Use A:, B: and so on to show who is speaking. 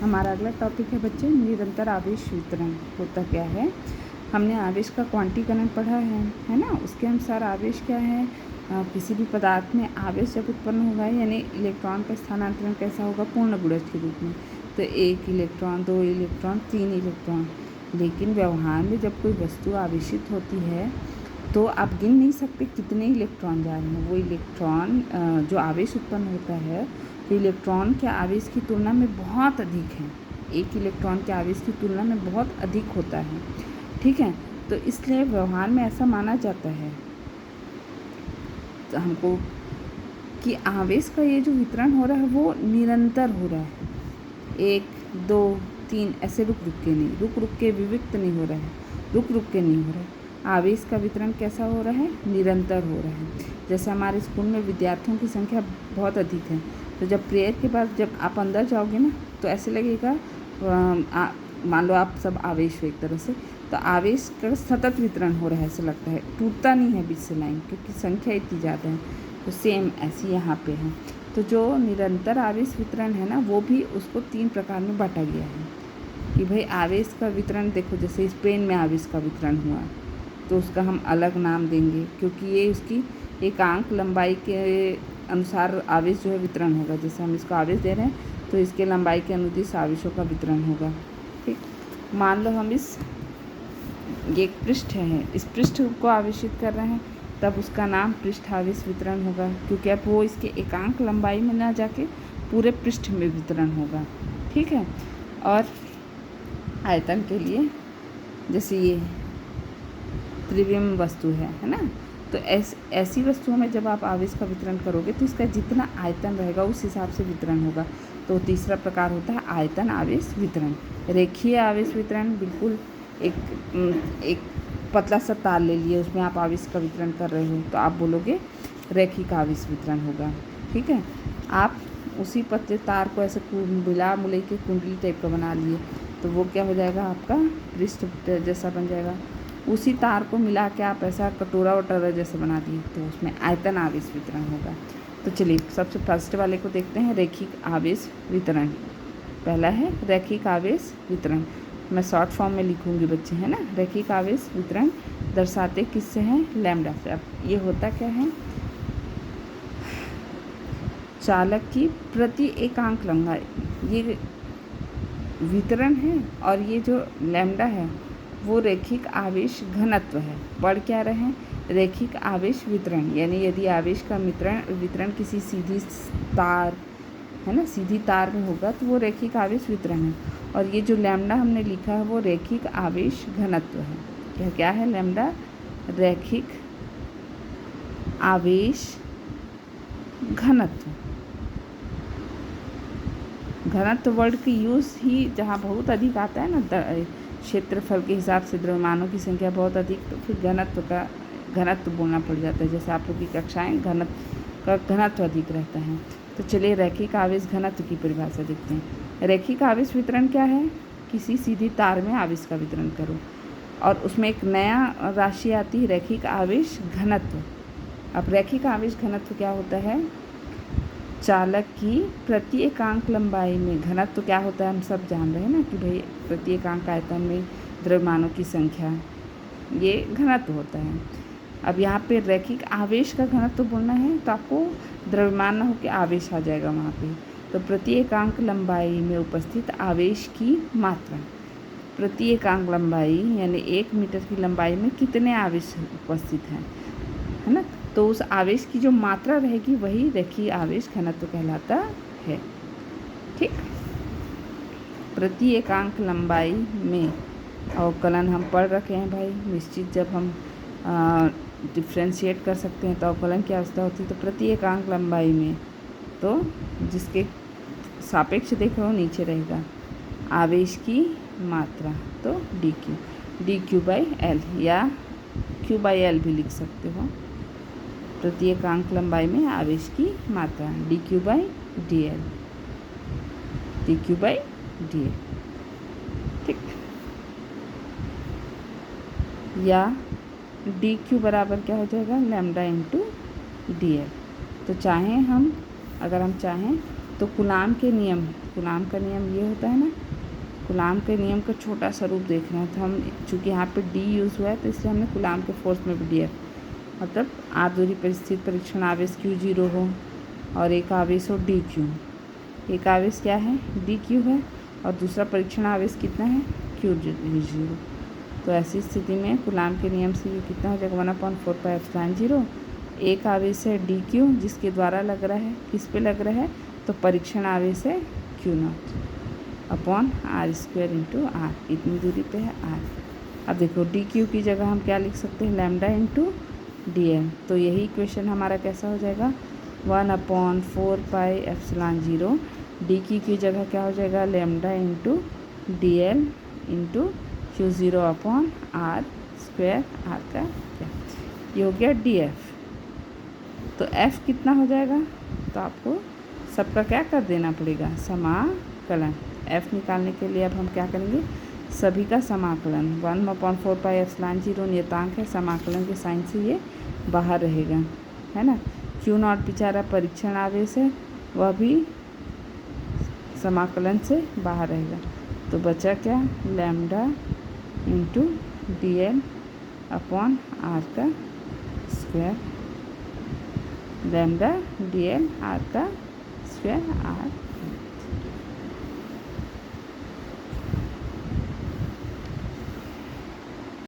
A: हमारा अगला टॉपिक है बच्चे निरंतर आवेश वितरण होता क्या है। हमने आवेश का क्वांटीकरण पढ़ा है ना। उसके अनुसार आवेश क्या है, किसी भी पदार्थ में आवेश जब उत्पन्न होगा यानी इलेक्ट्रॉन का स्थानांतरण कैसा होगा, पूर्ण गुणज के रूप में। तो 1 इलेक्ट्रॉन, 2 इलेक्ट्रॉन, 3 इलेक्ट्रॉन। लेकिन व्यवहार में जब कोई वस्तु आवेशित होती है तो आप गिन नहीं सकते कितने इलेक्ट्रॉन जा रहे हैं। वो इलेक्ट्रॉन जो आवेश उत्पन्न होता है तो इलेक्ट्रॉन के आवेश की तुलना में बहुत अधिक है। 1 इलेक्ट्रॉन के आवेश की तुलना में बहुत अधिक होता है, ठीक है। तो इसलिए व्यवहार में ऐसा माना जाता है तो हमको कि आवेश का ये जो वितरण हो रहा है वो निरंतर हो रहा है। 1, 2, 3 ऐसे रुक रुक के विविक्त नहीं हो रहा है, रुक के नहीं हो रहा है। आवेश का वितरण कैसा हो रहा है, निरंतर हो रहा है। जैसे हमारे स्कूल में विद्यार्थियों की संख्या बहुत अधिक है, तो जब प्रेयर के बाद जब आप अंदर जाओगे ना तो ऐसे लगेगा मान लो आप सब आवेश हो एक तरह से, तो आवेश का सतत वितरण हो रहा है, ऐसा लगता है, टूटता नहीं है बीच से लाइन, क्योंकि संख्या इतनी ज़्यादा है। तो सेम ऐसी यहाँ पे है। तो जो निरंतर आवेश वितरण है ना, वो भी उसको 3 प्रकार में बांटा गया है कि भाई आवेश का वितरण देखो, जैसे स्पेन में आवेश का वितरण हुआ तो उसका हम अलग नाम देंगे, क्योंकि ये उसकी एकांक लंबाई के अनुसार आवेश जो है वितरण होगा। जैसे हम इसको आवेश दे रहे हैं तो इसके लंबाई के अनुदिश आवेशों का वितरण होगा, ठीक। मान लो हम ये एक पृष्ठ है, इस पृष्ठ को आवेशित कर रहे हैं, तब उसका नाम पृष्ठ आवेश वितरण होगा, क्योंकि अब वो इसके एकांक लंबाई में ना जाके पूरे पृष्ठ में वितरण होगा, ठीक है। और आयतन के लिए जैसे ये त्रिविम वस्तु है ना, तो ऐसी वस्तुओं में जब आप आवेश का वितरण करोगे तो इसका जितना आयतन रहेगा उस हिसाब से वितरण होगा। तो तीसरा प्रकार होता है आयतन आवेश वितरण। रेखीय आवेश वितरण, बिल्कुल एक पतला सा तार ले लिए, उसमें आप आवेश का वितरण कर रहे हो तो आप बोलोगे रैखिक आवेश वितरण होगा, ठीक है। आप उसी पतले तार को ऐसे मिला मुले के कुंडली टाइप का बना लिए तो वो क्या हो जाएगा, आपका पृष्ठ जैसा बन जाएगा। उसी तार को मिला के आप ऐसा कटोरा वटोरा जैसे बना दिए तो उसमें आयतन आवेश वितरण होगा। तो चलिए सबसे फर्स्ट वाले को देखते हैं, रैखिक आवेश वितरण। पहला है रैखिक आवेश वितरण, मैं शॉर्ट फॉर्म में लिखूंगी बच्चे, है ना। रैखिक आवेश वितरण दर्शाते किससे हैं, लैम्डा से। अब ये होता क्या है, चालक की प्रति एकांक लंबाई ये वितरण है, और ये जो लैम्डा है वो रैखिक आवेश घनत्व है। पढ़ क्या रहे हैं, रैखिक आवेश वितरण, यानी यदि आवेश का वितरण किसी सीधी तार है ना, सीधी तार में होगा तो वो रैखिक आवेश वितरण है। और ये जो लैम्डा हमने लिखा है वो रैखिक आवेश घनत्व है। क्या है लैम्डा, रैखिक आवेश घनत्व। घनत्व वर्ड की यूज़ ही जहाँ बहुत अधिक आता है ना, क्षेत्रफल के हिसाब से द्रव्यमानों की संख्या बहुत अधिक, तो फिर घनत्व बोलना पड़ जाता है। जैसे आप लोग की कक्षाएँ घनत्व अधिक रहता है। तो चलिए रैखिक आवेश घनत्व की परिभाषा देखते हैं। रैखिक आवेश वितरण क्या है, किसी सीधी तार में आवेश का वितरण करो और उसमें एक नया राशि आती है रैखिक आवेश घनत्व। अब रैखिक आवेश घनत्व क्या होता है, चालक की प्रति एकांक लंबाई में घनत्व क्या होता है, हम सब जान रहे हैं ना कि भाई प्रति एकांक आयतन में द्रव्यमानों की संख्या, ये घनत्व होता है। अब यहाँ पे रैखिक आवेश का घनत्व बोलना है तो आपको द्रव्यमान न होकर आवेश आ जाएगा वहाँ पे। तो प्रति एकांक लंबाई में उपस्थित आवेश की मात्रा, प्रति एकांक लंबाई यानी 1 मीटर की लंबाई में कितने आवेश उपस्थित हैं, है ना। तो उस आवेश की जो मात्रा रहेगी वही रैखिक आवेश घनत्व कहलाता है, ठीक। प्रति एकांक लंबाई में अवकलन हम पढ़ रखे हैं भाई, निश्चित जब हम डिफ्रेंशिएट कर सकते हैं तो अवकलन की अवस्था होती है। तो प्रति एकांक लंबाई में तो जिसके सापेक्ष देख रहे हो नीचे रहेगा आवेश की मात्रा, तो डी क्यू बाई एल या क्यू बाई एल भी लिख सकते हो। प्रति एकांक लंबाई में आवेश की मात्रा D Q by D L, ठीक। या डी क्यू बराबर क्या हो जाएगा, लैम्डा इंटू डी एल। तो अगर हम चाहें तो कूलाम के नियम, कूलाम का नियम ये होता है ना, कूलाम के नियम का छोटा सा रूप देख रहे हैं। तो हम चूँकि यहाँ पे डी यूज़ हुआ है तो इसलिए हमने कूलाम के फोर्स में भी डी एफ, मतलब r दूरी पर स्थित परीक्षण आवेश Q0 हो और एक आवेश हो DQ। एक आवेश क्या है, DQ है, और दूसरा परीक्षण आवेश कितना है, Q0। तो ऐसी स्थिति में कूलाम के नियम से ये कितना हो जाएगा, 1/4πε0। एक आवेश है DQ जिसके द्वारा लग रहा है, किस पे लग रहा है, तो परीक्षण आवेश है Q0 upon r² into r, इतनी दूरी पे है r। अब देखो DQ की जगह हम क्या लिख सकते हैं, लैम्डा इंटू DL। तो यही इक्वेशन हमारा कैसा हो जाएगा, 1/4πε0। DQ की जगह क्या हो जाएगा, lambda into DL into Q0 upon r², r का क्या, ये हो गया DF। तो F कितना हो जाएगा, तो आपको सबका क्या कर देना पड़ेगा, समाकलन। F निकालने के लिए अब हम क्या करेंगे, सभी का समाकलन। 1/4πε0 नियतांक है, समाकलन के साइन से ये बाहर रहेगा, है ना। Q0 बेचारा परीक्षण आवेश है, वह भी समाकलन से बाहर रहेगा। तो बचा क्या, lambda into DL upon r का स्क्वायर, लैम्डा DL r का स्क्वायर r